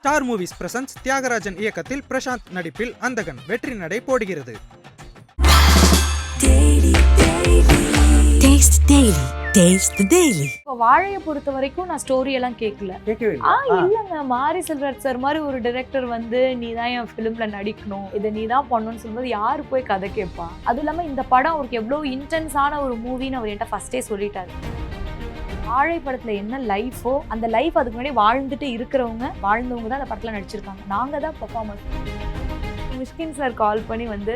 Star Movies presents Thiagarajan இயக்கத்தில் பிரசாந்த் நடிப்பில் அந்தகன் வெற்றி நடை போடுகிறது. இப்போ வாழையை பொறுத்த வரைக்கும் நான் ஸ்டோரி எல்லாம் கேட்கல. இல்லங்க, மாரி செல்வராஜ் சார் மாதிரி ஒரு டைரக்டர் வந்து நீ தான் என் ஃபிலிம்ல நடிக்கணும், இதை நீ தான் பண்ணணும்னு சொல்லும்போது யாரு போய் கதை கேட்பா? அதுவும் இல்லாம இந்த படம் அவருக்கு எவ்வளவு இன்டென்ஸான ஒரு மூவின்னு அவர் என்கிட்ட ஃபர்ஸ்டே சொல்லிட்டாரு. வாழை படத்துல என்ன லைஃபோ அந்த லைஃப் அதுக்கு முன்னாடி வாழ்ந்துட்டு வாழ்ந்தவங்க தான் அந்த படத்துல நடிச்சிருக்காங்க. நாங்க தான் பெர்ஃபார்மன்ஸ். மிஷ்கின் சார் கால் பண்ணி வந்து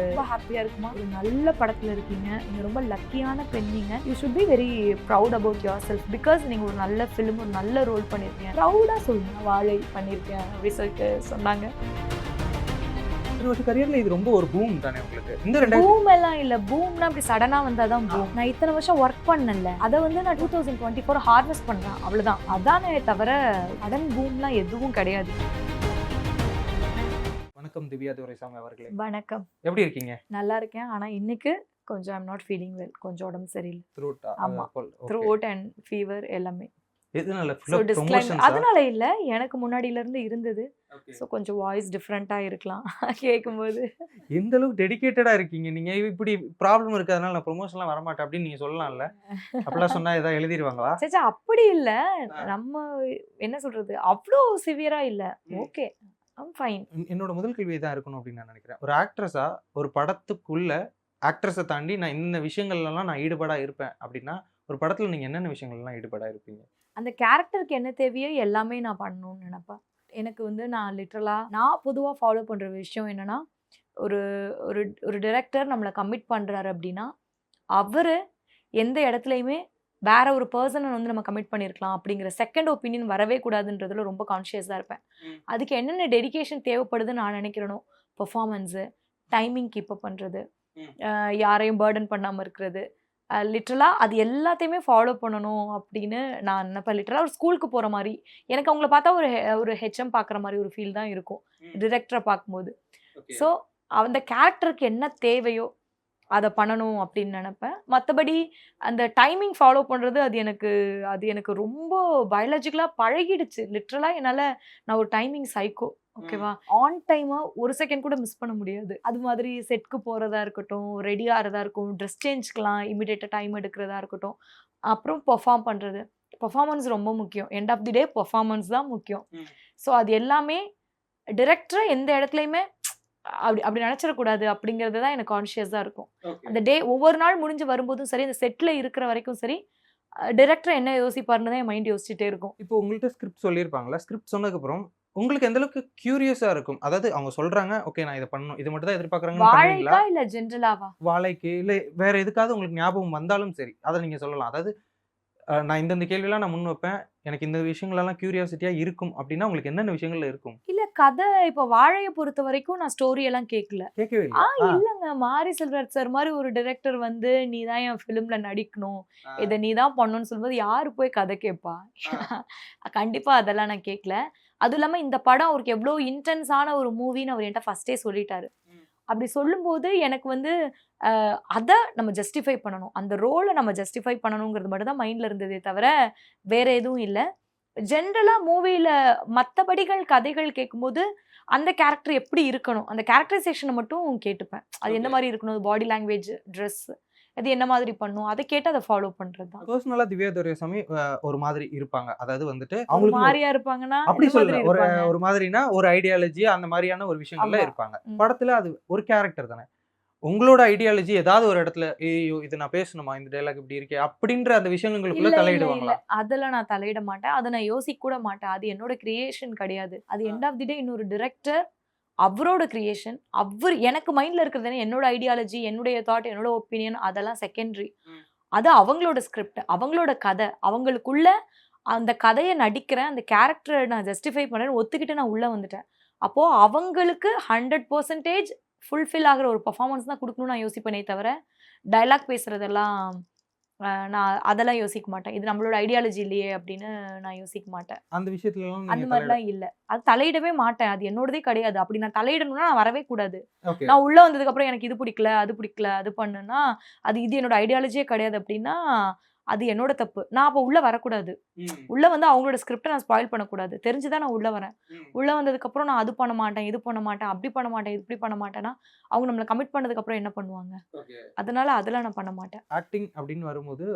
ரொம்ப ஹாப்பியா இருக்குமா, ஒரு நல்ல படத்துல இருக்கீங்க, நீங்க ரொம்ப லக்கியான பெண்ணிங்க, you should be very proud about yourself, because நீங்க ஒரு நல்ல ஃபிலிம் ஒரு நல்ல ரோல் பண்ணிருக்கீங்க, ப்ரௌடா சொல்லுங்க வாழை பண்ணிருக்கேன் அப்படின்னு சொல்லிட்டு சொன்னாங்க. கரியர்ல இது ரொம்ப ஒரு பூம் தானே உங்களுக்கு? இந்த பூம் எல்லாம் இல்ல, பூம்னா அப்படி சடனா வந்தாதான் பூம். நான் இத்தனை வருஷம் ஒர்க் பண்ணல, அதை வந்து நான் 2024 ஹார்வெஸ்ட் பண்றேன், அவ்வளவுதான். அதானே தவிர சடன் பூம்லாம் எதுவும் கிடையாது. வணக்கம் திவ்யா துரைசாமி அவர்களே. வணக்கம். எப்படி இருக்கீங்க? நல்லா இருக்கேன். ஆனா இன்னைக்கு கொஞ்சம் ஐம் நாட் ஃபீலிங் வெல், கொஞ்சம் உடம்பு சரியில்லை. ஆமா, த்ரோட் அண்ட் ஃபீவர் எல்லாமே. எதனால? அதனால இல்ல, எனக்கு முன்னாடியில இருந்து இருந்தது. சோ கொஞ்சம் வாய்ஸ் டிஃபரெண்டா இருக்கலாம் கேட்கும்போது. எந்த அளவுக்கு டெடிகேட்டடா இருக்கீங்க நீங்க? இப்படி ப்ராப்ளம் இருக்கு அதனால நான் ப்ரொமோஷன்லாம் வர மாட்டேன் அப்படின்னு நீங்க சொல்லலாம்ல. அப்படிலாம் சொன்னா ஏதாவது எழுதிடுவாங்களா? சே அப்படி இல்ல, நம்ம என்ன சொல்றது, அவ்வளோ சிவியரா இல்ல. Okay, I'm fine. என்னோட முதல் கேள்வி தான் இருக்கணும் அப்படின்னு நான் நினைக்கிறேன். ஒரு ஆக்ட்ரஸா ஒரு படத்துக்குள்ள ஆக்ட்ரஸை தாண்டி நான் இந்த விஷயங்கள்லாம் நான் ஈடுபாடா இருப்பேன் அப்படின்னா ஒரு படத்துல நீங்க என்னென்ன விஷயங்கள்லாம் ஈடுபாடா இருப்பீங்க? அந்த கேரக்டருக்கு என்ன தேவையோ எல்லாமே நான் பண்ணணும்னு நினைப்பேன். எனக்கு வந்து நான் பொதுவாக ஃபாலோ பண்ணுற விஷயம் என்னன்னா, ஒரு ஒரு ஒரு டைரக்டர் நம்மளை கமிட் பண்ணுறாரு அப்படின்னா அவர் எந்த இடத்துலையுமே வேற ஒரு பர்சனை வந்து நம்ம கமிட் பண்ணியிருக்கலாம் அப்படிங்கிற செகண்ட் ஒப்பீனியன் வரவே கூடாதுன்றதுல ரொம்ப கான்ஷியஸாக இருப்பேன். அதுக்கு என்னென்ன டெடிகேஷன் தேவைப்படுதுன்னு நான் நினைக்கிறேனோ, பெர்ஃபார்மன்ஸு, டைமிங் கீப்பப் பண்ணுறது, யாரையும் பேர்டன் பண்ணாமல் இருக்கிறது, லிட்ரலாக அது எல்லாத்தையுமே ஃபாலோ பண்ணணும் அப்படின்னு நான் நினைப்பேன். லிட்ரலாக ஒரு ஸ்கூலுக்கு போகிற மாதிரி எனக்கு அவங்கள பார்த்தா ஒரு ஹெச்எம் பார்க்குற மாதிரி ஒரு ஃபீல் தான் இருக்கும் டிரெக்டரை பார்க்கும்போது. ஸோ அந்த கேரக்டருக்கு என்ன தேவையோ அதை பண்ணணும் அப்படின்னு நினைப்பேன். மற்றபடி அந்த டைமிங் ஃபாலோ பண்ணுறது அது எனக்கு ரொம்ப பயாலஜிக்கலாக பழகிடுச்சு. லிட்ரலாக நான் ஒரு டைமிங் சைக்கோ. ஓகேவா, ஆன் டைமா ஒரு செகண்ட் கூட மிஸ் பண்ண முடியாது. அது மாதிரி செட்க்கு போறதா இருக்கட்டும், ரெடி ஆகிறதா இருக்கும், ட்ரெஸ் சேஞ்ச்க்கெலாம் இமிடியேட்டா டைம் எடுக்கிறதா இருக்கட்டும், அப்புறம் பெர்ஃபார்ம் பண்றது, பெர்ஃபார்மன்ஸ் ரொம்ப முக்கியம். End of the day performance தான் முக்கியம். ஸோ அது எல்லாமே டிரெக்டரை எந்த இடத்துலையுமே அப்படி நினைச்சிடக்கூடாது அப்படிங்கிறது தான் எனக்கு கான்ஷியஸாக இருக்கும். அந்த டே ஒவ்வொரு நாள் முடிஞ்சு வரும்போதும் சரி, அந்த செட்டில் இருக்கிற வரைக்கும் சரி, டிரெக்டர் என்ன யோசிப்பாருன்னு தான் என் மைண்ட் யோசிச்சுட்டே இருக்கும். இப்போ உங்கள்கிட்ட ஸ்கிரிப்ட் சொல்லியிருப்பாங்களா? ஸ்கிரிப்ட் சொன்னதுக்கப்புறம் உங்களுக்கு எந்த அளவுக்கு கியூரியஸா இருக்கும்? அதாவது அவங்க சொல்றாங்க, ஓகே நான் இதை பண்ணணும், இது மட்டும் தான் எதிர்பார்க்கறாங்க. வாழைக்கா இல்ல ஜென்ரலாவா? வாழைக்கு இல்ல வேற எதுக்காவது உங்களுக்கு ஞாபகம் வந்தாலும் சரி, அதை நீங்க சொல்லலாம். அதாவது நான் இந்த கேள்வியெல்லாம் நான் முன் வைப்பேன், எனக்கு இந்த விஷயங்களெல்லாம் கியூரியாசிட்டியா இருக்கும் அப்படின்னா உங்களுக்கு என்னென்ன விஷயங்கள்ல இருக்கும்? இல்ல கதை, இப்போ வாழையை பொறுத்த வரைக்கும் நான் ஸ்டோரி எல்லாம் கேட்கல. கேட்கவே இல்லை. இல்லங்க, மாரி செல்வராஜ் சார் மாதிரி ஒரு டைரக்டர் வந்து நீ தான் என் ஃபிலிம்ல நடிக்கணும், இதை நீ தான் பண்ணணும்னு சொல்லும்போது யாரு போய் கதை கேட்பா? கண்டிப்பா அதெல்லாம் நான் கேட்கல. அதுவும் இல்லாம இந்த படம் அவருக்கு எவ்வளோ இன்டென்ஸான ஒரு மூவின்னு அவர் என்கிட்ட ஃபர்ஸ்டே சொல்லிட்டாரு. அப்படி சொல்லும்போது எனக்கு வந்து அதை நம்ம ஜஸ்டிஃபை பண்ணணும், அந்த ரோலை நம்ம ஜஸ்டிஃபை பண்ணணுங்கிறது மட்டும் தான் மைண்டில் இருந்ததே தவிர வேற எதுவும் இல்லை. ஜென்ரலாக மூவியில் மற்றபடிகள் கதைகள் கேட்கும்போது அந்த கேரக்டர் எப்படி இருக்கணும், அந்த கேரக்டரைசேஷனை மட்டும் கேட்டுப்பேன். அது எந்த மாதிரி இருக்கணும், பாடி லாங்குவேஜ், ட்ரெஸ், அது என்ன மாதிரி பண்ணும், அதை கேட்டு அதை ஃபாலோ பண்றது தான். பர்சனலா திவ்யா துரைசாமி ஒரு மாதிரி இருப்பாங்க. அதாவது வந்துட்டு அவங்க மாதிரியா இருப்பாங்கன்னா அப்படி சொல்ல ஒரு மாதிரினா ஒரு ஐடியாலஜி அந்த மாதிரியான ஒரு விஷயங்கள்ல இருப்பாங்க. படத்துல அது ஒரு கேரக்டர் தானே. உங்களோட ஐடியாலஜி ஏதாவது ஒரு இடத்துல ஐயோ இது நான் பேசணுமா, இந்த டைலாக் இப்படி இருக்கே அப்படின்ற அந்த விஷயங்களுக்குள்ள தலையிடுவாங்களா? அதெல்லாம் நான் தலையிட மாட்டேன், அதை நான் யோசிக்க கூட மாட்டேன். அது என்னோட கிரியேஷன் கிடையாது. அது எண்ட் ஆஃப் தி டே இன்னொரு டிரெக்டர் அவரோட கிரியேஷன். அவர் எனக்கு மைண்ட்ல இருக்கிறது என்னோட ஐடியாலஜி, என்னுடைய தாட், என்னோட ஒப்பீனியன், அதெல்லாம் செகண்டரி. அது அவங்களோட ஸ்கிரிப்ட், அவங்களோட கதை, அவங்களுக்குள்ள அந்த கதையை நடிக்கிறேன், அந்த கேரக்டரை நான் ஜஸ்டிஃபை பண்ணுறேன், ஒத்துக்கிட்டு நான் உள்ள வந்துட்டேன். அப்போ அவங்களுக்கு 100% ஃபுல்ஃபில் ஆகிற ஒரு பர்ஃபார்மன்ஸ் தான் கொடுக்கணும்னு நான் யோசிப்பேனே தவிர டைலாக் பேசுறதெல்லாம் நான் அதெல்லாம் யோசிக்க மாட்டேன். இது நம்மளோட ஐடியாலஜி இல்லையே அப்படின்னு நான் யோசிக்க மாட்டேன். அந்த விஷயத்துல அந்த மாதிரிலாம் இல்லை, அது தலையிடவே மாட்டேன். அது என்னோடதே கிடையாது. அப்படி நான் தலையிடணும்னா நான் வரவே கூடாது. நான் உள்ள வந்ததுக்கு அப்புறம் எனக்கு இது பிடிக்கல, அது பிடிக்கல, அது பண்ணுன்னா இது என்னோட ஐடியாலஜியே கிடையாது அப்படின்னா அது என்னோட தப்பு. நான் அப்போ உள்ள வரக்கூடாது. உள்ள வந்து அவங்களோட ஸ்கிரிப்டை நான் ஸ்பாயில் பண்ணக்கூடாது. தெரிஞ்சுதான் நான் உள்ள வரேன். உள்ள வந்ததுக்கப்புறம் நான் அது பண்ண மாட்டேன், இது பண்ண மாட்டேன், அப்படி பண்ண மாட்டேன், இப்படி பண்ண மாட்டேன்னா அவங்க நம்மளை கமிட் பண்ணதுக்கப்புறம் என்ன பண்ணுவாங்க? அதனால அதெல்லாம் நான் பண்ண மாட்டேன். ஆக்டிங் அப்படின்னு வரும்போது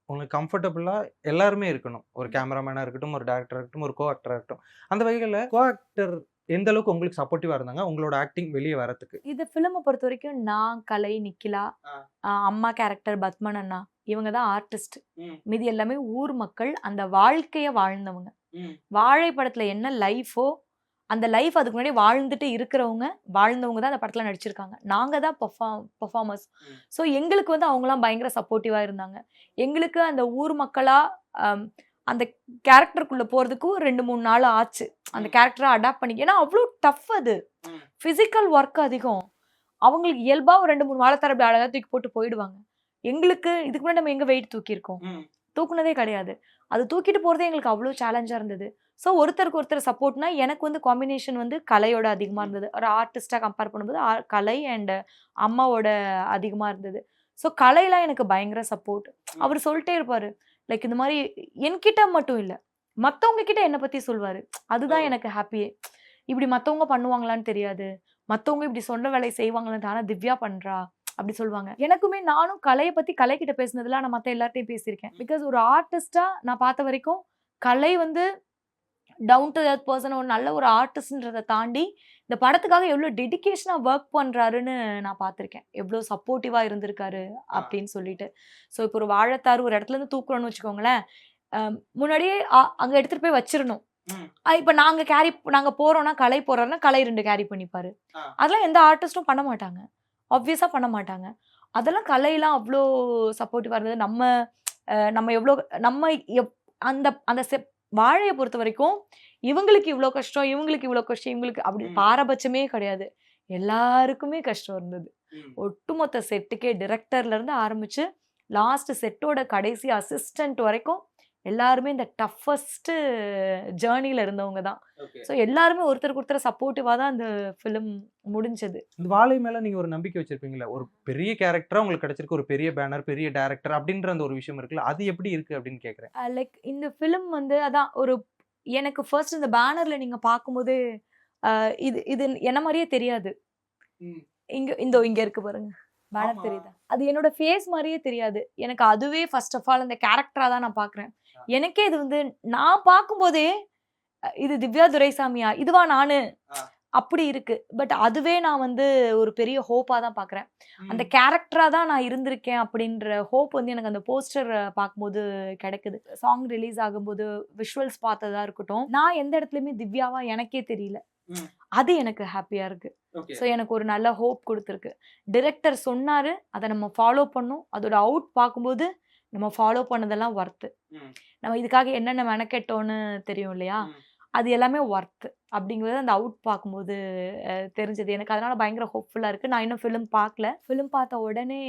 உங்களுக்கு கம்ஃபர்டபுளா எல்லாருமே இருக்கணும். ஒரு கேமராமேனா இருக்கட்டும், ஒரு டைரக்டரா இருக்கட்டும், ஒரு கோ ஆக்டரா இருக்கட்டும். அந்த வகையில கோ ஆக்டர் எந்த அளவுக்கு உங்களுக்கு சப்போர்ட்டிவா இருந்தாங்க உங்களோட ஆக்டிங் வெளிய வரதுக்கு? இது ஃபிலிமை பொறுத்த வரைக்கும் நான், கலை, நிக்கிலா, அம்மா கேரக்டர் பத்மன் அண்ணா, இவங்க தான் ஆர்டிஸ்ட். மீதி எல்லாமே ஊர் மக்கள், அந்த வாழ்க்கைய வாழ்ந்தவங்க. வாழை படத்துல என்ன லைஃபோ அந்த லைஃப் அதுக்கு முன்னாடி வாழ்ந்துட்டு இருக்கிறவங்க, வாழ்ந்தவங்க தான் அந்த படத்துல நடிச்சிருக்காங்க. நாங்க தான் பெர்ஃபார்மர்ஸ். ஸோ எங்களுக்கு வந்து அவங்கலாம் பயங்கர சப்போர்ட்டிவா இருந்தாங்க. எங்களுக்கு அந்த ஊர் மக்களா அந்த கேரக்டருக்குள்ள போறதுக்கு ஒரு 2-3 நாள் ஆச்சு. அந்த கேரக்டரை அடாப்ட் பண்ணி. ஏன்னா அவ்வளோ டஃப் அது. பிசிக்கல் ஒர்க் அதிகம். அவங்களுக்கு இயல்பா ஒரு 2-3 வாழைத்தார் அப்படி அழகா தூக்கி போட்டு போயிடுவாங்க. எங்களுக்கு இதுக்கு முன்னாடி நம்ம எங்க வெயிட் தூக்கியிருக்கோம்? தூக்குனதே கிடையாது. அது தூக்கிட்டு போறதே எங்களுக்கு அவ்வளோ சேலஞ்சா இருந்தது. ஸோ ஒருத்தருக்கு ஒருத்தர் சப்போர்ட்னா எனக்கு வந்து காம்பினேஷன் வந்து கலையோட அதிகமா இருந்தது. ஒரு ஆர்டிஸ்டா கம்பேர் பண்ணும்போது கலை அண்ட் அம்மாவோட அதிகமா இருந்தது. ஸோ கலைலாம் எனக்கு பயங்கர சப்போர்ட். அவர் சொல்லிட்டே இருப்பாரு. லைக் இந்த மாதிரி என்கிட்ட மட்டும் இல்ல, மத்தவங்க கிட்ட என்னை பத்தி சொல்வாரு. அதுதான் எனக்கு ஹாப்பியே. இப்படி மத்தவங்க பண்ணுவாங்களான்னு தெரியாது, மத்தவங்க இப்படி சொன்ன வேலையை செய்வாங்களான்னு, ஆனா திவ்யா பண்றா அப்படி சொல்லுவாங்க. எனக்குமே நானும் கலையை பத்தி கலை கிட்ட பேசினதுல நான் மத்த எல்லார்ட்டையும் பேசியிருக்கேன். பிகாஸ் ஒரு ஆர்டிஸ்டா நான் பார்த்த வரைக்கும் கலை வந்து டவுன் டு எர்த் பர்சன், ஒரு நல்ல ஒரு ஆர்டிஸ்ட்ன்றதை தாண்டி இந்த படத்துக்காக எவ்வளவு டெடிகேஷனா ஒர்க் பண்றாருன்னு நான் பார்த்திருக்கேன். எவ்வளவு சப்போர்ட்டிவா இருந்திருக்காரு அப்படின்னு சொல்லிட்டு. ஸோ இப்போ ஒரு வாழைத்தார் ஒரு இடத்துல இருந்து தூக்குறோம்னு வச்சுக்கோங்களேன், முன்னாடியே அங்க எடுத்துட்டு போய் வச்சிரணும். இப்ப நாங்க போறோம்னா, கலை போறாருன்னா கலை 2 கேரி பண்ணிப்பாரு. அதெல்லாம் எந்த ஆர்டிஸ்டும் பண்ண மாட்டாங்க. ஆப்வியஸா பண்ண மாட்டாங்க. அதெல்லாம் கலையெல்லாம் அவ்வளோ சப்போர்ட்டிவா இருந்தது. நம்ம எவ்வளோ நம்ம அந்த அந்த வாழையை பொறுத்த வரைக்கும் இவங்களுக்கு இவ்வளோ கஷ்டம், இவங்களுக்கு இவ்வளோ கஷ்டம், இவங்களுக்கு அப்படி பாரபட்சமே கிடையாது. எல்லாருக்குமே கஷ்டம் இருந்தது. ஒட்டுமொத்த செட்டுக்கே டிரெக்டர்ல இருந்து ஆரம்பிச்சு லாஸ்ட் செட்டோட கடைசி அசிஸ்டன்ட் வரைக்கும் எல்லாருமே இந்த டஃபஸ்ட் ஜேர்னில இருந்தவங்க தான். ஸோ எல்லாருமே ஒருத்தருக்கு ஒருத்தர் சப்போர்ட்டிவா தான் இந்த ஃபிலிம் முடிஞ்சது. இந்த வாழை மேல நீங்க ஒரு நம்பிக்கை வச்சிருப்பீங்களா? ஒரு பெரிய கேரக்டரா உங்களுக்கு கிடைச்சிருக்கு, ஒரு பெரிய பேனர், பெரிய டைரக்டர் அப்படின்ற அந்த ஒரு விஷயம் இருக்குல்ல, அது எப்படி இருக்கு அப்படின்னு கேக்குறேன். லைக் இந்த ஃபிலிம் வந்து அதான் ஒரு எனக்கு ஃபர்ஸ்ட் இந்த பேனர்ல நீங்க பார்க்கும்போது இது என்ன மாதிரியே தெரியாது. இங்க இருக்கு பாருங்க, பேனர் தெரியுதா? அது என்னோட ஃபேஸ் மாதிரியே தெரியாது. எனக்கு அதுவே ஃபர்ஸ்ட் ஆஃப் ஆல் அந்த கேரக்டரா தான் நான் பாக்குறேன். எனக்கே இது வந்து நான் பார்க்கும்போதே இது திவ்யா துரைசாமியா, இதுவா நானு அப்படி இருக்கு. பட் அதுவே நான் வந்து ஒரு பெரிய ஹோப்பா தான் பாக்குறேன். அந்த கேரக்டரா தான் நான் இருந்திருக்கேன் அப்படின்ற ஹோப் வந்து எனக்கு அந்த போஸ்டர் பார்க்கும்போது கிடைக்குது. சாங் ரிலீஸ் ஆகும்போது விஷுவல்ஸ் பார்த்ததா இருக்கட்டும், நான் எந்த இடத்துலயுமே திவ்யாவா எனக்கே தெரியல. அது எனக்கு ஹாப்பியா இருக்கு. ஸோ எனக்கு ஒரு நல்ல ஹோப் கொடுத்துருக்கு. டிரெக்டர் சொன்னாரு, அதை நம்ம ஃபாலோ பண்ணோம். அதோட அவுட் பார்க்கும்போது நம்ம ஃபாலோ பண்ணதெல்லாம் ஒர்த்து. நம்ம இதுக்காக என்னென்ன மெனக்கெட்டோன்னு தெரியும் இல்லையா, அது எல்லாமே ஒர்த்து அப்படிங்கிறது அந்த அவுட் பார்க்கும்போது தெரிஞ்சது. எனக்கு அதனால பயங்கர ஹோப்ஃபுல்லாக இருக்குது. நான் இன்னும் ஃபிலிம் பார்க்கல. ஃபிலிம் பார்த்த உடனே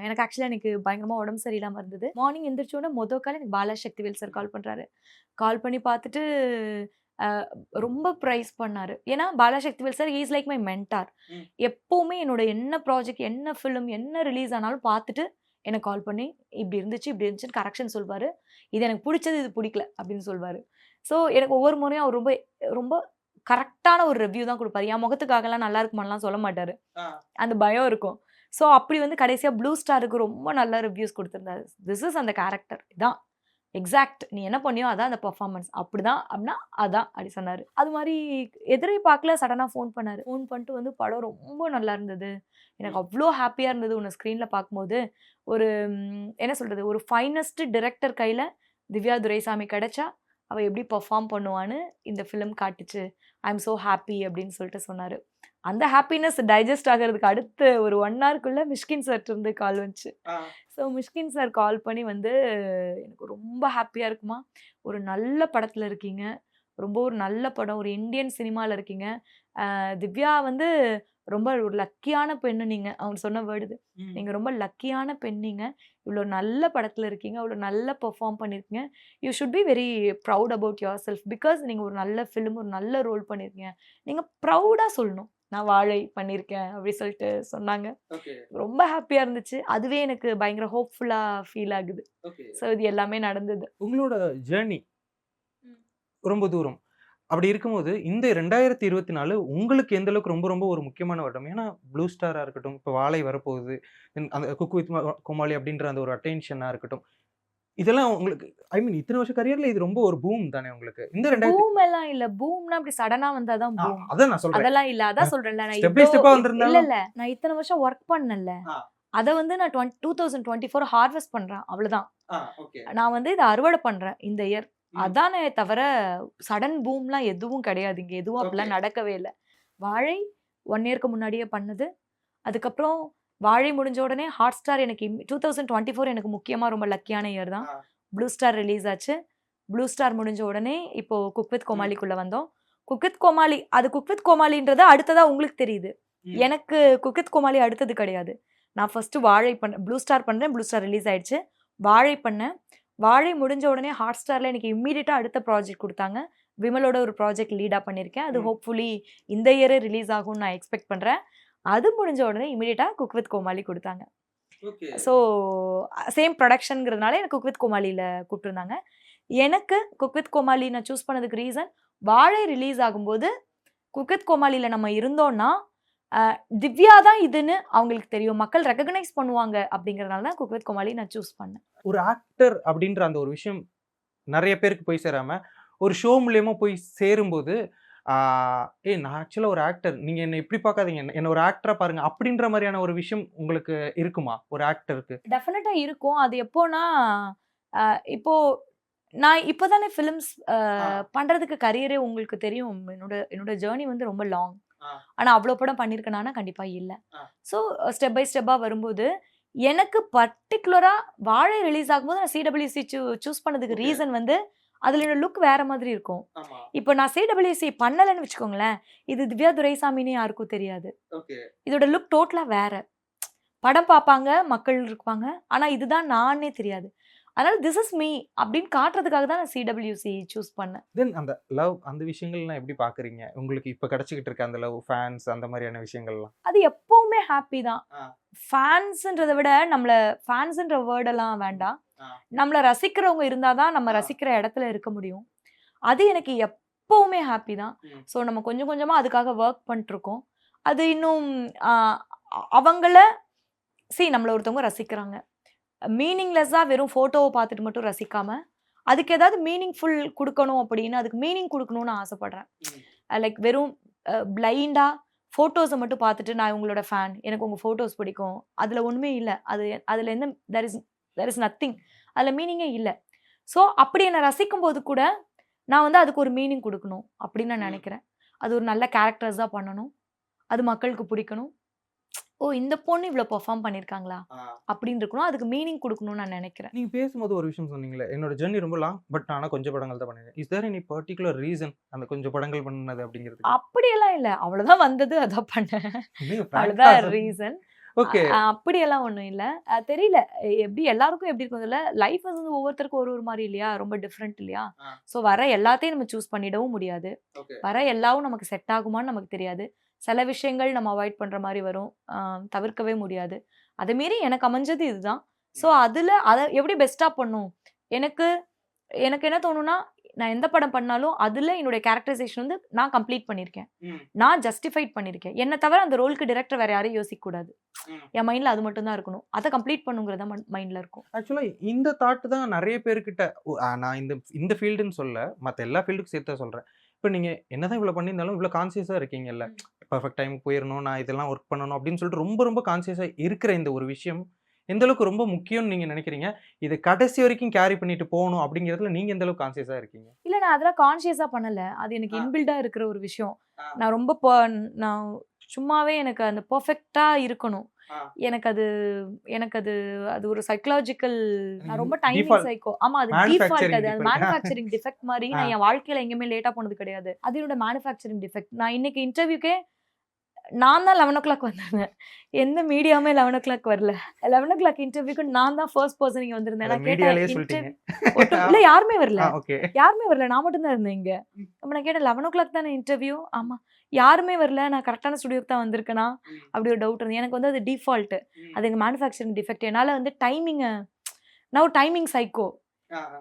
எனக்கு ஆக்சுவலாக எனக்கு பயங்கரமாக உடம்பு சரியில்லாமல் இருந்தது. மார்னிங் எந்திரிச்சோடனே கால் எனக்கு பாலாசக்திவேல் சார் கால் பண்ணுறாரு. கால் பண்ணி பார்த்துட்டு ரொம்ப ப்ரைஸ் பண்ணாரு. ஏன்னா Balasakthivel sir he is like my mentor. எப்போவுமே என்னோட என்ன ப்ராஜெக்ட், என்ன ஃபிலிம், என்ன ரிலீஸ் ஆனாலும் பார்த்துட்டு எனக்கு கால் பண்ணி இப்படி இருந்துச்சுன்னு கரெக்ஷன் சொல்வார். இது எனக்கு பிடிச்சது, இது பிடிக்கல அப்படின்னு சொல்வார். ஸோ எனக்கு ஒவ்வொரு முறையும் அவர் ரொம்ப ரொம்ப கரெக்டான ஒரு ரிவ்யூ தான் கொடுப்பாரு. என் முகத்துக்காகலாம் நல்லா இருக்குமான்லாம் சொல்ல மாட்டாரு. அந்த பயம் இருக்கும். ஸோ அப்படி வந்து கடைசியாக ப்ளூ ஸ்டாருக்கு ரொம்ப நல்ல ரிவ்யூஸ் கொடுத்துருந்தாரு. திஸ் இஸ் அந்த கேரக்டர், இதான் எக்ஸாக்ட், நீ என்ன பண்ணியோ அதான் அந்த பர்ஃபார்மன்ஸ், அப்படிதான் அப்படின்னா அதான் அப்படி சொன்னார். அது மாதிரி எதிரே பார்க்கல, சடனாக ஃபோன் பண்ணார். ஃபோன் பண்ணிட்டு வந்து படம் ரொம்ப நல்லா இருந்தது, எனக்கு அவ்வளோ ஹாப்பியாக இருந்தது உன்னை ஸ்க்ரீனில் பார்க்கும்போது. ஒரு என்ன சொல்கிறது, ஒரு ஃபைனஸ்ட் டிரெக்டர் கையில் திவ்யா துரைசாமி கிடைச்சா அவள் எப்படி பர்ஃபார்ம் பண்ணுவான்னு இந்த ஃபிலிம் காட்டுச்சு. ஐ எம் ஸோ ஹாப்பி அப்படின்னு சொல்லிட்டு சொன்னார். அந்த ஹாப்பினஸ் டைஜஸ்ட் ஆகிறதுக்கு அடுத்து ஒரு 1 ஹவருக்குள்ளே மிஷ்கின் சார்ட்டு இருந்து கால் வந்துச்சு. ஸோ மிஷ்கின் சார் கால் பண்ணி வந்து எனக்கு ரொம்ப ஹாப்பியாக இருக்குமா, ஒரு நல்ல படத்தில் இருக்கீங்க, ரொம்ப ஒரு நல்ல படம், ஒரு இந்தியன் சினிமாவில் இருக்கீங்க, திவ்யா வந்து ரொம்ப ஒரு லக்கியான பெண்ணு நீங்கள், அவங்க சொன்ன வேர்டு, நீங்கள் ரொம்ப லக்கியான பெண், நீங்கள் இவ்வளோ நல்ல படத்தில் இருக்கீங்க, இவ்வளோ நல்ல பெர்ஃபார்ம் பண்ணியிருக்கீங்க, you should be very proud about yourself, because நீங்கள் ஒரு நல்ல ஃபிலிம், ஒரு நல்ல ரோல் பண்ணியிருக்கீங்க, நீங்கள் ப்ரௌடாக சொல்லணும். நான் வாழை பண்ணியிருக்கேன் அப்படி சொல்லிட்டு சொன்னாங்க. ஓகே ரொம்ப ஹாப்பியா இருந்துச்சு. அதுவே எனக்கு பயங்கர ஹோப்ஃபுல்லா ஃபீல் ஆகுது. ஓகே ஸோ இது எல்லாமே நடந்தது. உங்களோட ஜேர்னி ரொம்ப தூரம். அப்படி இருக்கும்போது, இந்த 2024 உங்களுக்கு எந்த அளவுக்கு ரொம்ப ரொம்ப ஒரு முக்கியமான வருடம். ஏன்னா, ப்ளூ ஸ்டாரா இருக்கட்டும், இப்ப வாழை வரப்போகுது. அந்த குக் வித் கோமாளி அப்படின்ற அந்த ஒரு அட்டென்ஷனா இருக்கட்டும். இதெல்லாம் உங்களுக்கு ஐ மீன் இத்தன வருஷ கரியர்ல இது ரொம்ப ஒரு பூம் தானே உங்களுக்கு. இந்த 2000 பூம் எல்லாம் இல்ல. பூம்னா அப்படி சடனா வந்தா தான் பூம். அதான் நான் சொல்றேன். அதெல்லாம் இல்ல. அதான் சொல்றேன்ல. நான் ஸ்டெப் பை ஸ்டெப்பா இல்ல வந்திருந்தாலும் இல்ல. நான் இத்தன வருஷம் வொர்க் பண்ணேன்ல. ஆ. அத வந்து நான் 2024 ஹார்வெஸ்ட் பண்றேன். அவ்வளவுதான். ஓகே. நான் வந்து இத அறுவடை பண்றேன் இந்த இயர். ம். அதானே தவிர சடன் பூம்லாம் எதுவும் கிடையாது. இங்க எதுவும் அப்படிலாம் ஓகே. நடக்கவே இல்ல. வாழை 1 இயர்க்கு முன்னாடியே பண்ணது. அதுக்கப்புறம் வாழை முடிஞ்ச உடனே ஹாட் ஸ்டார் எனக்கு 2024 எனக்கு முக்கியமா ரொம்ப லக்கியான இயர் தான். ஆ. ப்ளூ ஸ்டார் ரிலீஸ் ஆச்சு. ப்ளூ ஸ்டார் முடிஞ்ச உடனே இப்போ குக் வித் கோமாளிக்குள்ள வந்தோம். குக் வித் கோமாளி அது குக் வித் கோமாளின்றது அடுத்ததா உங்களுக்கு தெரியுது. ம். எனக்கு குக் வித் கோமாளி அடுத்தது கிடையாது. நான் ஃபர்ஸ்ட் வாழை பண்ணேன். ப்ளூ ஸ்டார் பண்றேன். ப்ளூ ஸ்டார் ரிலீஸ் ஆயிடுச்சு. வாழை பண்ணேன். வாழை முடிஞ்ச உடனே ஹாட் ஸ்டார்ல எனக்கு இம்மீடியட்டா அடுத்த ப்ராஜெக்ட் குடுத்தாங்க. விமலோட ஒரு ப்ராஜெக்ட் லீடா பண்ணியிருக்கேன். அது ம். ஹோப்ஃபுல்லி இந்த இயரே ரிலீஸ் ஆகும்னு நான் எக்ஸ்பெக்ட் பண்றேன். அது முடிஞ்ச உடனே இம்மீடியட்டா குக் வித் கோமாளி குடுத்தாங்க. ஓகே. ஸோ சேம் ப்ரொடக்ஷன்ங்கிறதுனால எனக்கு குக் வித் கோமாளியில கூப்பிட்டுருந்தாங்க. எனக்கு குக் வித் கோமாளி நான் சூஸ் பண்ணதுக்கு ரீசன் வாழை ரிலீஸ் ஆகும்போது குக் வித் கோமாளியில நம்ம இருந்தோம்னா திவ்யா தான் இதுன்னு அவங்களுக்கு தெரியும். மக்கள் ரெகக்னைஸ் பண்ணுவாங்க அப்படிங்கறதுனால தான் குக் வித் கோமாளி நான் சூஸ் பண்ணேன். ஒரு ஆக்டர் அப்படின்ற அந்த ஒரு விஷயம் நெறைய பேருக்கு போய் சேராம, ஒரு ஷோ மூலியமா போய் சேரும்போது, ஆ நான் ஆக்சுவலா ஒரு ஆக்டர். நீங்க என்ன இப்படி பார்க்காதீங்க. என்ன ஒரு ஆக்டரா பாருங்க. அப்படின்ற மாரியான ஒரு விஷயம் உங்களுக்கு இருக்குமா? ஒரு ஆக்டருக்கு? டெஃபினட்டா இருக்கும். அது எப்போனா இப்போ நான் இப்பதானே ஃபிலிம்ஸ் ஆ. பண்றதுக்கு கரியரே உங்களுக்கு தெரியும். என்னோட ஜர்னி வந்து ரொம்ப லாங். ஆ. ஆனா அவ்ளோ படம் பண்ணியிருக்கேனானா கண்டிப்பா இல்ல. ஆ. ஸோ ஸ்டெப் பை ஸ்டெப்பா வரும்போது எனக்கு பர்ட்டிகுலரா வாழை ரிலீஸ் ஆகும்போது நான் சிடபிள்யூசி சூஸ் பண்ணதுக்கு ஓகே. ரீசன் வந்து அதுல என்னோட லுக் வேற மாதிரி இருக்கும். ஆமா. இப்போ நான் சிடபிள்யூசி பண்ணலன்னு வச்சுக்கோங்களேன், இது திவ்யா துரைசாமின்னு யாருக்கும் தெரியாது. ஓகே. இதோட லுக் டோட்டலா வேற. படம் பார்ப்பாங்க, மக்கள் இருப்பாங்க. ஆனா இதுதான் நானே தெரியாது. அதனால திஸ் இஸ் மீ அப்படின்னு காட்டுறதுக்காக தான் நான் சிடபிள்யூசி சூஸ் பண்ணேன். தென் அந்த லவ் அந்த விஷயங்கள்லாம் எப்படி பார்க்குறீங்க? உங்களுக்கு இப்ப கிடைச்சுக்கிட்டு இருக்க அந்த லவ், ஃபேன்ஸ் அந்த மாரியான விஷயங்கள்லாம்? அது எப்பவுமே ஹாப்பி தான். ஆ. ஃபேன்ஸ்ன்றத விட நம்மள ஃபேன்ஸ்ன்ற வேர்டெல்லாம் வேண்டாம். ஆ. நம்மள ரசிக்கிறவங்க இருந்தா தான் நம்ம ஆ. ரசிக்கிற இடத்துல இருக்க முடியும். அது எனக்கு எப்பவுமே ஹாப்பி தான். ம். ஸோ நம்ம கொஞ்சம் கொஞ்சமா அதுக்காக வொர்க் பண்ணிட்டுருக்கோம். அது இன்னும் அ அவங்கள நம்மள ஒருத்தவங்க ரசிக்கிறாங்க. மீனிங்லெஸ்ஸா வெறும் ஃபோட்டோவ பார்த்துட்டு மட்டும் ரசிக்காம, அதுக்கு ஏதாவது மீனிங்ஃபுல் குடுக்கணும் அப்படின்னு, அதுக்கு மீனிங் குடுக்கணும்னு ஆசைப்படுறேன். ம். லைக் வெறும் பிளைண்டா ஃபோட்டோஸ மட்டும் பார்த்துட்டு நான் உங்களோட ஃபேன். எனக்கு உங்க ஃபோட்டோஸ் பிடிக்கும். அதுல ஒண்ணுமே இல்ல. அதுல என்ன தேர் இஸ் நத்திங். அதுல மீனிங்கே இல்ல. ஸோ அப்படி என்ன ரசிக்கும்போது கூட, நான் வந்து அதுக்கு ஒரு மீனிங் குடுக்கணும் அப்படின்னு நான் ம். நெனைக்கிறேன். அது ஒரு நல்ல கேரக்டர்ஸா பண்ணணும். அது மக்களுக்கு பிடிக்கணும். ஓ! இந்த பொண்ணு இவ்ளோ பெர்ஃபார்ம் பண்ணியிருக்காங்களா? ஆ. அப்படின்னு இருக்கணும். அதுக்கு மீனிங் குடுக்கணும்னு நான் நெனைக்கிறேன். நீங்க பேசும்போது ஒரு விஷயம் சொன்னீங்களே, என்னோட ஜர்னி ரொம்ப லாங். பட் ஆனா கொஞ்சம் படங்கள் தான் பண்ணிருக்கேன். Is there any particular reason அந்த கொஞ்சம் படங்கள் பண்ணது அப்படிங்கிறதுக்கு? அப்படியெல்லாம் இல்ல. அவ்வளோதான் வந்தது. அதான் பண்ணேன். நீங்க ஃபிராங்கா அவ்வளோதான் ரீசன். ஓகே. அப்படியெல்லாம் ஒண்ணும் இல்ல. தெரியல. எப்படி எல்லாருக்கும் எப்படி இருக்கும் தெரியல. லைஃப் வந்து ஒவ்வொருத்தருக்கும் ஒரு ஒரு மாரி இல்லையா? ரொம்ப டிஃபரெண்ட் இல்லையா? ஆ. ஸோ வர எல்லாத்தையும் நம்ம சூஸ் பண்ணிடவும் முடியாது. ஓகே. வர எல்லாவும் நமக்கு செட் ஆகுமான்னு நமக்கு தெரியாது. சில விஷயங்கள் நம்ம அவாய்ட் பண்ற மாரி வரும். தவிர்க்கவே முடியாது. அத மீறி எனக்கு அமைஞ்சது இதுதான். ஸோ அதுல அத எப்படி பெஸ்ட்டா பண்ணும்? எனக்கு எனக்கு என்ன தோணும்னா, நான் எந்த படம் பண்ணாலும் அதுல என்னுடைய கேரக்டரைசேஷன் வந்து நான் கம்ப்ளீட் பண்ணியிருக்கேன். ம். நான் ஜஸ்டிஃபைட் பண்ணியிருக்கேன். என்ன தவிர அந்த ரோலுக்கு டைரக்டர் வேற யாரையும் யோசிக்க கூடாது. ம். என் மைண்ட்ல அது மட்டும் தான் இருக்கணும். அத கம்ப்ளீட் பண்ணுங்கிறது தான் மைண்ட்ல இருக்கும். ஆக்சுவலா இந்த தாட் தான் நெறைய பேர்கிட்ட நான் இந்த ஃபீல்டுன்னு சொல்லல. மத்த எல்லா ஃபீல்டுக்கும் சேர்த்து தான் சொல்றேன். இப்ப நீங்க என்னதான் இவ்வளவு பண்ணியிருந்தாலும் இவ்வளவு கான்ஷியஸா இருக்கீங்கல்ல. பெர்ஃபெக்ட் டைம்க்கு போயிரணும். நான் இதெல்லாம் வொர்க் பண்ணணும் அப்படின்னு சொல்லிட்டு ரொம்ப ரொம்ப கான்ஷியஸா இருக்கிற இந்த ஒரு விஷயம் எந்த அளவுக்கு ரொம்ப முக்கியம்னு நீங்க நினைக்கிறீங்க? இத கடைசி வரைக்கும் கேரி பண்ணிட்டு போணும் அப்படிங்கிறதுல நீங்க எந்த அளவுக்கு கான்ஷியஸா இருக்கீங்க? இல்ல நான் அதெல்லாம் கான்ஷியஸா பண்ணல. அது எனக்கு ஆ. இன்பில்டா இருக்கிற ஒரு விஷயம். ஆ. நான் ரொம்ப நான் சும்மாவே எனக்கு அந்த பெர்ஃபெக்ட்டா இருக்கணும். ஆ. எனக்கு அது எனக்கு அது அது ஒரு சைக்காலஜிக்கல் நான் ரொம்ப டைமிங் டிஃபால்ட் சைக்கோ. ஆமா அது டிஃபால்ட் மேனுஃபேக்சரிங் அது டிஃபெக்ட். மேனுஃபேக்சரிங் டிஃபெக்ட் மாரி ஆ. நான் என் வாழ்க்கையில எங்கேயுமே லேட்டா போனது கிடையாது. அது என்னோட மேனுஃபேக்சரிங் டிஃபெக்ட். நான் இன்னைக்கு இன்டர்வியூக்கே நான் தான் 11 வந்திருந்தேன். எந்த மீடியாவுமே 11 வரல. 11 இன்டர்வியூக்கு நான் தான் ஃபர்ஸ்ட் பர்சன் இங்க வந்திருந்தேன். நான் கேட்டேன் மீடியாலயே சொல்லிட்டீங்க. இல்ல யாருமே வரல. ஓகே. யாருமே வரல. நான் மட்டும் தான் இருந்தேன் இங்க. அப்ப நான் கேட்டேன் 11 தானே இன்டர்வியூ? ஆமா. யாருமே வரல. நான் கரெக்ட்டான ஸ்டுடியோக்கு தான் வந்திருக்கேனா? அப்படி ஒரு டவுட் இருந்தது. எனக்கு வந்து அது டிஃபால்ட். அது எங்க மேனுஃபேக்சரிங் டிஃபெக்ட். என்னால வந்து நான் ஒரு டைமிங் சைக்கோ.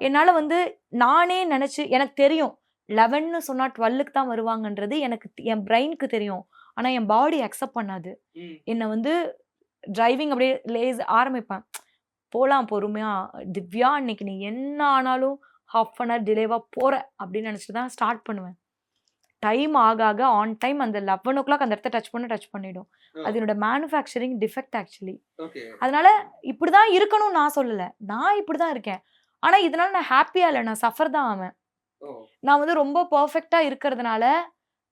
என்னால வந்து நானே நினைச்சு எனக்கு தெரியும். 11ன்னு சொன்னா 12க்கு தான் வருவாங்கன்றது எனக்கு என் பிரெயினுக்கு தெரியும். ஆனா என் பாடி அக்செப்ட் பண்ணாது. என்ன வந்து டிரைவிங் அப்படியே ஆரம்பிப்பேன். போலாம் பொறுமையா. திவ்யா இன்னைக்கு நீ என்ன ஆனாலும் 1/2 அன் ஹவர் டிலேவா போற அப்படின்னு நினைச்சிட்டு தான் ஸ்டார்ட் பண்ணுவேன். டைம் ஆக ஆக ஆன் டைம் அந்த 11 அந்த இடத்த டச் பண்ணிடும். அது என்னோட மேனுஃபேக்சரிங் டிஃபெக்ட் ஆக்சுவலி. அதனால இப்படிதான் இருக்கணும்னு நான் சொல்லல. நான் இப்படிதான் இருக்கேன். ஆனா இதனால நான் ஹாப்பியா இல்ல. நான் சஃபர் தான் ஆவேன். நான் வந்து ரொம்ப பெர்ஃபெக்ட்டா இருக்கிறதுனால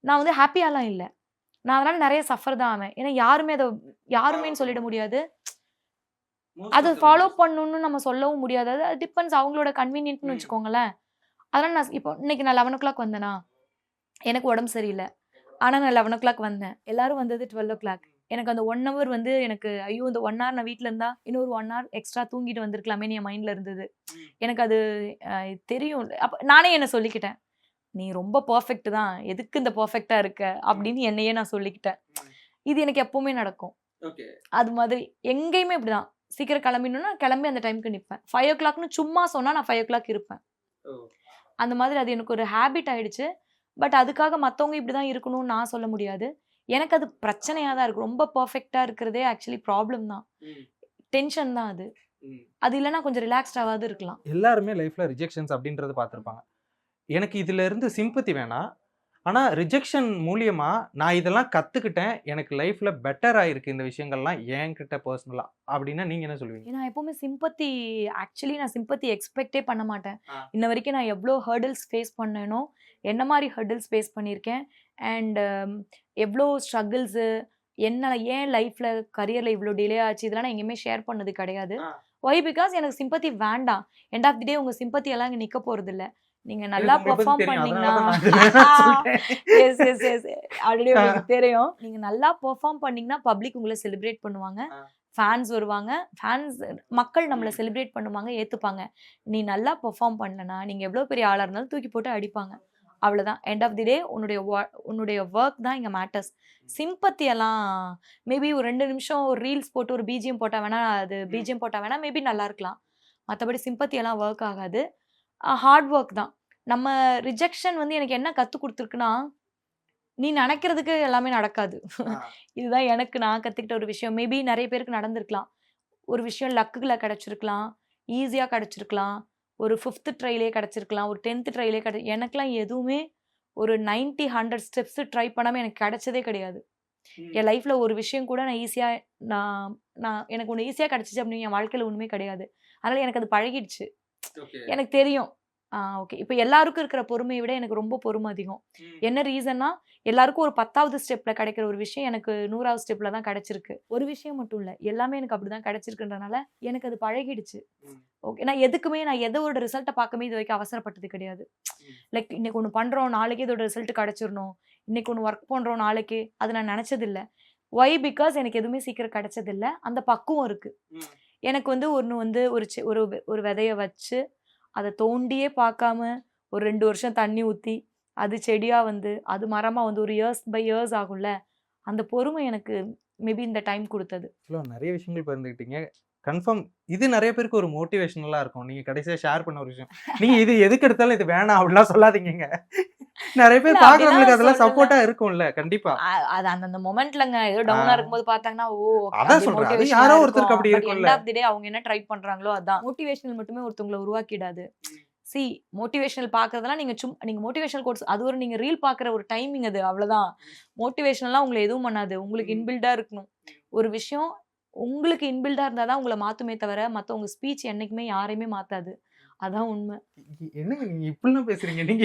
நான் வந்து ஹாப்பியாலாம் இல்ல. நான் அதனால நிறைய சஃபர் தான் ஆவேன். ஏன்னா யாருமேன்னு சொல்லிட முடியாது. அது ஃபாலோ பண்ணணும்னு நம்ம சொல்லவும் முடியாது. அது டிபெண்ட்ஸ் அவங்களோட கன்வீனியன்ட்னு வச்சுக்கோங்களேன். அதனால நான் இப்போ இன்னைக்கு நான் 11 வந்தேனா, எனக்கு உடம்பு சரியில்ல. ஆனா நான் 11 வந்தேன். எல்லாரும் வந்தது 12 எனக்கு அந்த 1 ஹவர் வந்து எனக்கு ஐயோ! இந்த 1 ஹவர் நான் வீட்ல இருந்தா இன்னொரு 1 ஹவர் எக்ஸ்ட்ரா தூங்கிட்டு வந்திருக்கலாமேன்னு என் மைண்ட்ல இருந்தது. எனக்கு அது தெரியும். அப்ப நானே என்ன சொல்லிக்கிட்டேன். நீ ரொம்ப பெர்ஃபெக்ட் தான். எதுக்கு இந்த பெர்ஃபெக்ட்டா இருக்க? அப்படின்னு என்னையே நான் சொல்லிக்கிட்டேன். இது எனக்கு எப்பவுமே நடக்கும். அது மாதிரி எங்கேயுமே இப்படிதான். சீக்கிரம் கிளம்பிடணும்னா கிளம்பி அந்த டைம்க்கு நிப்பேன். 5:00ன்னு சும்மா சொன்னா நான் 5:00 இருப்பேன். அந்த மாதிரி அது எனக்கு ஒரு ஹேபிட் ஆயிடுச்சு. பட் அதுக்காக மத்தவங்க இப்படிதான் இருக்கணும்னு நான் சொல்ல முடியாது. எனக்கு அது பிரச்சனையா தான் இருக்கு. ரொம்ப பெர்ஃபெக்ட்டா இருக்கிறதே ஆக்சுவலி ப்ராப்ளம் தான். டென்ஷன் தான் அது. அது இல்லன்னா கொஞ்சம் ரிலாக்ஸ்டாவாவது இருக்கலாம். எல்லாருமே லைஃப்ல ரிஜெக்ஷன்ஸ் அப்படின்றத பார்த்திருப்பாங்க. எனக்கு இதுல இருந்து சிம்பத்தி வேணாம். ஆனா ரிஜெக்ஷன் மூலியமா நான் இதெல்லாம் கத்துக்கிட்டேன். எனக்கு லைஃப்ல பெட்டர் ஆயிருக்கு இந்த விஷயங்கள்லாம் என்கிட்ட பர்சனலா. அப்படின்னா நீங்க என்ன சொல்லுவீங்க? நான் எப்பவுமே நான் சிம்பத்தி எக்ஸ்பெக்டே பண்ண மாட்டேன். இன்ன வரைக்கும் நான் எவ்ளோ ஹர்டில்ஸ் ஃபேஸ் பண்ணேனோ, என்ன மாரி ஹர்டில்ஸ் ஃபேஸ் பண்ணியிருக்கேன். அண்ட் எவ்ளோ ஸ்ட்ரகிள்ஸு ஏன் லைஃப்ல கரியர்ல இவ்ளோ டிலே ஆச்சு இதெல்லாம் நான் எங்கேயுமே ஷேர் பண்ணது கிடையாது. ஒய்? பிகாஸ் எனக்கு சிம்பத்தி வேண்டாம். எண்ட் ஆஃப் தி டே உங்க சிம்பத்தி எல்லாம் இங்க நிக்க போறதில்ல. நீங்க நல்லா பெர்ஃபார்ம் பண்ணீங்கன்னா எஸ் எஸ் எஸ் ஆல்ரெடி உங்களுக்கு தெரியும். நீங்க நல்லா பெர்ஃபார்ம் பண்ணீங்கன்னா பப்ளிக் உங்களை செலிப்ரேட் பண்ணுவாங்க. ஃபேன்ஸ் வருவாங்க. மக்கள் நம்மள செலிப்ரேட் பண்ணுவாங்க, ஏத்துப்பாங்க. நீ நல்லா பெர்ஃபார்ம் பண்ணலனா நீங்க எவ்வளவு பெரிய ஆளா இருந்தாலும் தூக்கி போட்டு அடிப்பாங்க. அவ்வளவுதான். எண்ட் ஆஃப் தி டே உன்னுடைய வொர்க் தான் இங்க மேட்டர்ஸ். சிம்பத்தி எல்லாம் மேபி ஒரு 2 நிமிஷம் ஒரு ரீல்ஸ் போட்டு ஒரு பிஜிஎம் போட்டா வேணா மேபி நல்லா இருக்கலாம். மத்தபடி சிம்பத்தி எல்லாம் ஒர்க் ஆகாது. ஹார்ட் ஒர்க் தான். நம்ம ரிஜெக்ஷன் வந்து எனக்கு என்ன கத்து குடுத்துருக்குன்னா, நீ நினைக்கிறதுக்கு எல்லாமே நடக்காது. இதுதான் நான் கத்துக்கிட்ட ஒரு விஷயம். மேபி நிறைய பேருக்கு நடந்திருக்கலாம். ஒரு விஷயம் லக்குல கிடைச்சிருக்கலாம். ஈஸியா கிடைச்சிருக்கலாம். ஒரு 5th ட்ரைலயே கிடைச்சிருக்கலாம். ஒரு 10th ட்ரைலயே எனக்கெல்லாம் எதுவுமே ஒரு 90, 100 ஸ்டெப்ஸ் ட்ரை பண்ணாம எனக்கு கிடைச்சதே கிடையாது. என் லைஃப்ல ஒரு விஷயம் கூட எனக்கு ஒண்ணு ஈஸியா கிடைச்சிச்சு அப்படின்னு என் வாழ்க்கையில ஒண்ணுமே கிடையாது. அதனால எனக்கு அது பழகிடுச்சு. எனக்கு தெரியும். ஓகே. இப்ப எல்லாருக்கும் இருக்கிற பொறுமைய விட எனக்கு ரொம்ப பொறுமை அதிகம். என்ன ரீசன்னா, எல்லாருக்கும் ஒரு 10வது ஸ்டெப்ல கிடைக்கிற ஒரு விஷயம் எனக்கு 100வது ஸ்டெப்ல தான் கிடைச்சிருக்கு. ஒரு விஷயம் மட்டும் இல்ல. எல்லாமே எனக்கு அப்படிதான் கிடைச்சிருக்குன்றனால எனக்கு அது பழகிடுச்சு. ஓகே. நான் எதோட ரிசல்ட்ட பார்க்கவே இது வரைக்கும் அவசரப்பட்டது கிடையாது. லைக் இன்னைக்கு ஒண்ணு பண்றோம், நாளைக்கே இதோட ரிசல்ட் கிடைச்சிரணும். இன்னைக்கு ஒண்ணு வொர்க் பண்றோம், நாளைக்கு அது நான் நினைச்சது இல்ல. ஒய்? பிகாஸ் எனக்கு எதுவுமே சீக்கிரம் கிடைச்சது இல்ல. அந்த பக்குவம் இருக்கு. எனக்கு வந்து ஒரு விதைய வச்சு அத தோண்டியே பார்க்காம ஒரு 2 வருஷம் தண்ணி ஊத்தி, அது செடியா வந்து, அது மரமா வந்து ஒரு இயர்ஸ் பை இயர்ஸ் ஆகும்ல. அந்த பொறுமை எனக்கு மேபி இந்த டைம் குடுத்தது. நிறைய விஷயங்கள் பகிர்ந்துக்கிட்டீங்க. கன்ஃபார்ம் இது நிறைய பேருக்கு ஒரு மோட்டிவேஷனலா இருக்கும். நீங்க கடைசியா ஷேர் பண்ண ஒரு விஷயம். நீங்க இது எதுக்கு எடுத்தாலும் இது வேணாம் அப்படிலாம் சொல்லாதீங்கங்க. நிறைய பேர் பார்க்கறவங்களுக்கு அதெல்லாம் சப்போர்ட்டா இருக்கும்ல. கண்டிப்பா. அது அந்த மொமெண்ட்லங்க ஏதோ டவுனா இருக்கும்போது பார்த்தாங்கன்னா, அதான் சொல்றேன். அது யாரோ ஒருத்தருக்கு அப்படி இருக்கும்ல. எண்ட் ஆஃப் தி டே அவங்க என்ன ட்ரை பண்றாங்களோ அதான். மோட்டிவேஷனல் மட்டுமே ஒருத்தவங்கள உருவாக்கிடாது. மோட்டிவேஷனல் பார்க்கறதெல்லாம் நீங்க மோட்டிவேஷனல் கோட்ஸ் அது ஒரு நீங்க ரீல் பார்க்குற ஒரு டைமிங் அது அவ்வளவுதான். மோட்டிவேஷனல்லாம் உங்களை எதுவும் பண்ணாது. உங்களுக்கு இன்பில்டா இருக்கணும். ஒரு விஷயம் உங்களுக்கு இன்பில்டா இருந்தா தான் உங்களை மாத்துமே தவிர, மத்தவங்க ஸ்பீச் என்னைக்குமே யாரையுமே மாத்தாது. அதான் உண்மை. என்னங்க நீங்க இப்படிலாம் பேசுறீங்க? நீங்க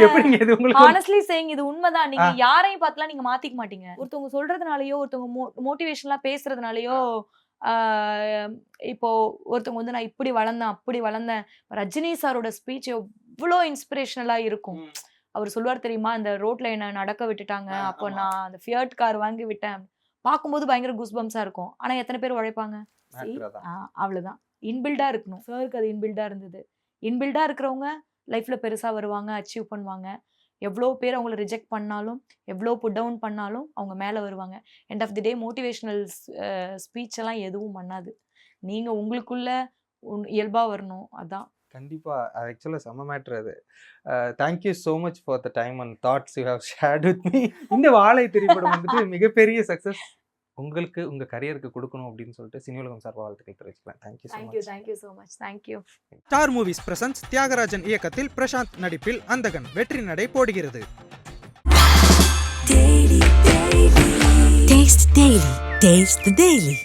எப்படிங்க இது உங்களுக்கு ஹானஸ்ட்லி சேயிங் இது உண்மைதான். நீங்க யாரையும் பார்த்துலாம் நீங்க மாத்திக்க மாட்டீங்க. ஒருத்தவங்க சொல்றதுனாலயோ, ஒருத்தவங்க மோட்டிவேஷனலா பேசுறதுனாலயோ, இப்போ ஒருத்தவங்க வந்து நான் இப்படி வளர்ந்தேன், அப்படி வளர்ந்தேன். ரஜினி சாரோட ஸ்பீச் எவ்வளோ இன்ஸ்பிரேஷனலா இருக்கும். அவர் சொல்லுவார் தெரியுமா, இந்த ரோட்ல என்ன நடக்க விட்டுட்டாங்க, அப்போ நான் அந்த ஃபியட் கார் வாங்கி விட்டேன். பார்க்கும்போது பயங்கர கூஸ்பம்ஸா இருக்கும். ஆனா எத்தனை பேர் உழைப்பாங்க? அவ்வளவுதான். இன்பில்டா இருக்கணும். சாருக்கு அது இன்பில்டா இருந்தது. இன்பில்டா இருக்கிறவங்க லைஃப்ல பெருசா வருவாங்க, அச்சீவ் பண்ணுவாங்க. எவ்வளோ பேர் அவங்கள ரிஜெக்ட் பண்ணாலும், எவ்வளோ புட் டவுன் பண்ணாலும் அவங்க மேல வருவாங்க. End of the day motivational speech எல்லாம் எதுவும் பண்ணாது. நீங்க உங்களுக்குள்ள இயல்பா வரணும். அதான். கண்டிப்பா. அது ஆக்சுவலா செம்ம மேட்டர் அது. Thank you so much for the time and thoughts you have shirt with me. இந்த வாழை திரைப்படம் வந்துட்டு மிகப்பெரிய சக்சஸ் உங்களுக்கு உங்க கரியருக்கு கொடுக்கணும் அப்படின்னு சொல்லிட்டு சினி உலகம் சார்பாக வாழ்த்துக்கள் தெரிவிச்சுக்கலாம். Thank you so much. Thank you so much. Thank you. Star Movies presents Thiagarajan இயக்கத்தில் பிரசாந்த் நடிப்பில் அந்தகன் வெற்றி நடை போடுகிறது. Taste the Daily.